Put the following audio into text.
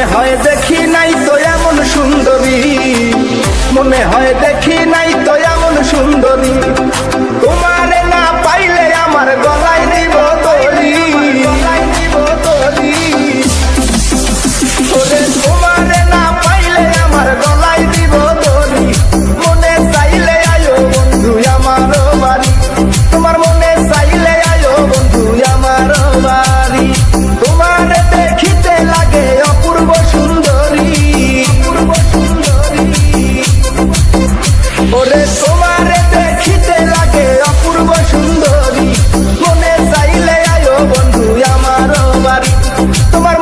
মনে হয় দেখি নাই তো এমন সুন্দরী, মনে হয় দেখি নাই তো এমন সুন্দরী, তোমারে না পাইলে আমার গলায় দিব দড়ি, গলায় দিব দড়ি। ওরে তোমারে না পাইলে আমার গলায় দিব দড়ি, মনে চাইলে আয়ো বন্ধু আমার বাড়ি, তোমার মনে চাইলে আয়ো বন্ধু আমার বাড়ি। তোমারে দেখিতে লাগে অপূর্ব সুন্দরী, অপূর্ব সুন্দরী। ওরে তোমারে দেখিতে লাগে অপূর্ব সুন্দরী, মনে চাইলে আয়ো বন্ধু আমার বাড়ি, তোমার